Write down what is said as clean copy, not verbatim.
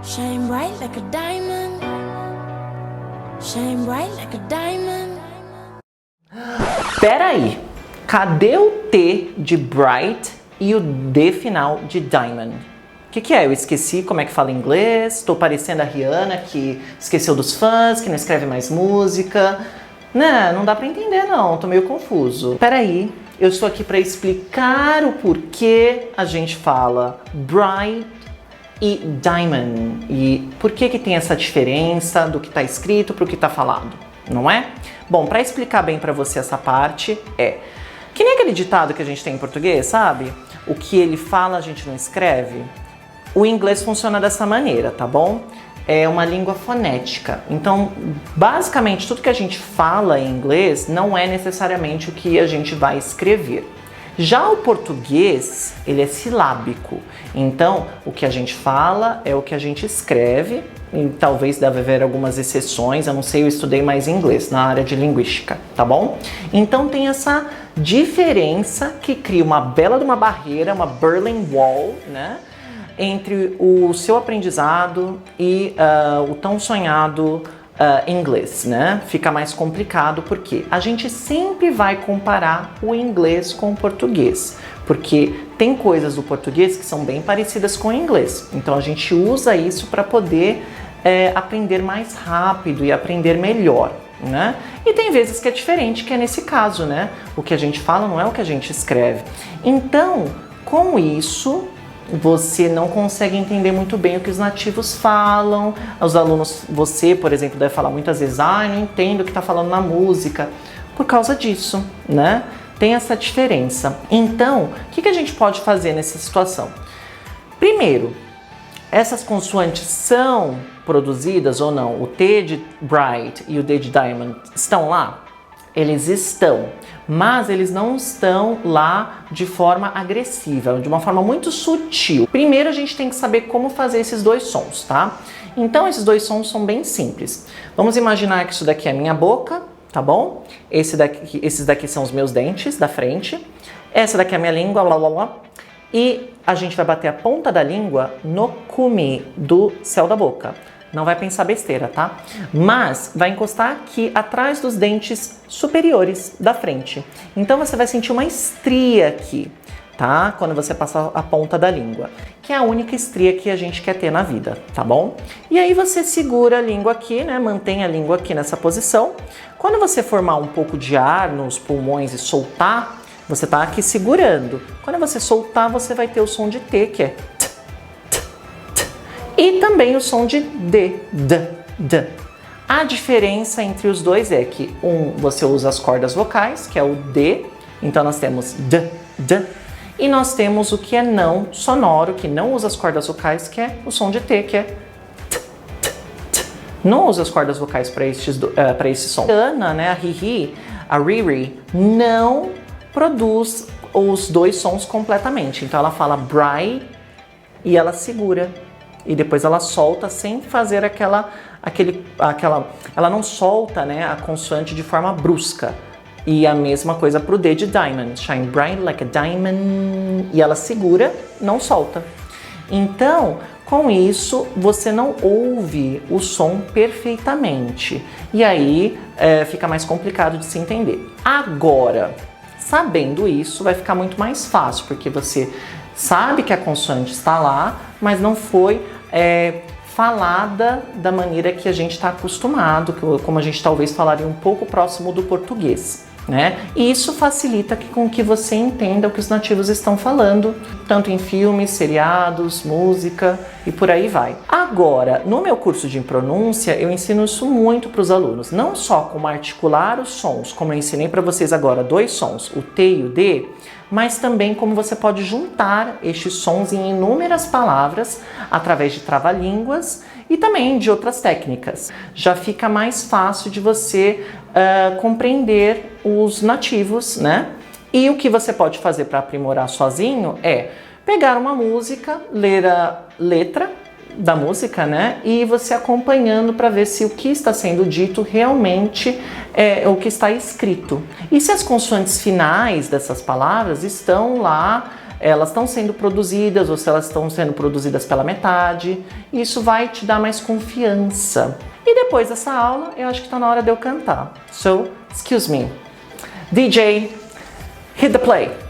Shine bright like a diamond. Shine bright like a diamond. Peraí, cadê o T de bright e o D final de diamond? O que é? Eu esqueci como é que fala em inglês, tô parecendo a Rihanna que esqueceu dos fãs, que não escreve mais música. Não dá pra entender não, tô meio confuso. Peraí, eu estou aqui pra explicar o porquê a gente fala bright e diamond. E por que tem essa diferença do que tá escrito pro que tá falado, não é? Bom, pra explicar bem pra você essa parte que nem aquele ditado que a gente tem em português, sabe? O que ele fala a gente não escreve. O inglês funciona dessa maneira, tá bom? É uma língua fonética. Então, basicamente, tudo que a gente fala em inglês não é necessariamente o que a gente vai escrever. Já o português, ele é silábico. Então, o que a gente fala é o que a gente escreve. E talvez deve haver algumas exceções, eu não sei, eu estudei mais inglês na área de linguística, tá bom? Então tem essa diferença que cria uma bela de uma barreira, uma Berlin Wall, né? Entre o seu aprendizado e o tão sonhado inglês, né? Fica mais complicado porque a gente sempre vai comparar o inglês com o português, porque tem coisas do português que são bem parecidas com o inglês. Então a gente usa isso para poder aprender mais rápido e aprender melhor, né? E tem vezes que é diferente, que é nesse caso, né? O que a gente fala não é o que a gente escreve. Então, com isso, você não consegue entender muito bem o que os nativos falam. Os alunos, você, por exemplo, deve falar muitas vezes, eu não entendo o que está falando na música, por causa disso, né? Tem essa diferença. Então, o que a gente pode fazer nessa situação? Primeiro, essas consoantes são produzidas ou não? O T de bright e o D de diamond estão lá? Eles estão, mas eles não estão lá de forma agressiva, de uma forma muito sutil. Primeiro a gente tem que saber como fazer esses dois sons, tá? Então esses dois sons são bem simples. Vamos imaginar que isso daqui é a minha boca, tá bom? Esses daqui são os meus dentes da frente. Essa daqui é a minha língua, blá blá blá. E a gente vai bater a ponta da língua no cume do céu da boca. Não vai pensar besteira, tá? Mas vai encostar aqui atrás dos dentes superiores da frente. Então você vai sentir uma estria aqui, tá? Quando você passar a ponta da língua, que é a única estria que a gente quer ter na vida, tá bom? E aí você segura a língua aqui, né? Mantém a língua aqui nessa posição. Quando você formar um pouco de ar nos pulmões e soltar, você tá aqui segurando. Quando você soltar, você vai ter o som de T, que é e também o som de D, D. A diferença entre os dois é que você usa as cordas vocais, que é o D, então nós temos D, D, e nós temos o que é não sonoro, que não usa as cordas vocais, que é o som de T, que é T, T, T. Não usa as cordas vocais para esse som. A Ana, né, a Riri, a Riri, não produz os dois sons completamente, então ela fala bright e ela segura. E depois ela solta sem fazer ela não solta, né, a consoante de forma brusca. E a mesma coisa pro D de diamond, shine bright like a diamond. E ela segura, não solta. Então, com isso, você não ouve o som perfeitamente. E aí fica mais complicado de se entender. Agora, sabendo isso, vai ficar muito mais fácil, porque você sabe que a consoante está lá, mas não foi falada da maneira que a gente está acostumado, como a gente talvez falaria um pouco próximo do português, né? E isso facilita com que você entenda o que os nativos estão falando, tanto em filmes, seriados, música e por aí vai. Agora, no meu curso de pronúncia, eu ensino isso muito para os alunos, não só como articular os sons, como eu ensinei para vocês agora, dois sons, o T e o D, mas também como você pode juntar estes sons em inúmeras palavras através de trava-línguas e também de outras técnicas. Já fica mais fácil de você compreender os nativos, né? E o que você pode fazer para aprimorar sozinho é pegar uma música, ler a letra da música, né? E você acompanhando para ver se o que está sendo dito realmente é o que está escrito. E se as consoantes finais dessas palavras estão lá elas estão sendo produzidas ou se elas estão sendo produzidas pela metade. Isso vai te dar mais confiança. E depois dessa aula, eu acho que está na hora de eu cantar. So, excuse me. DJ, hit the play.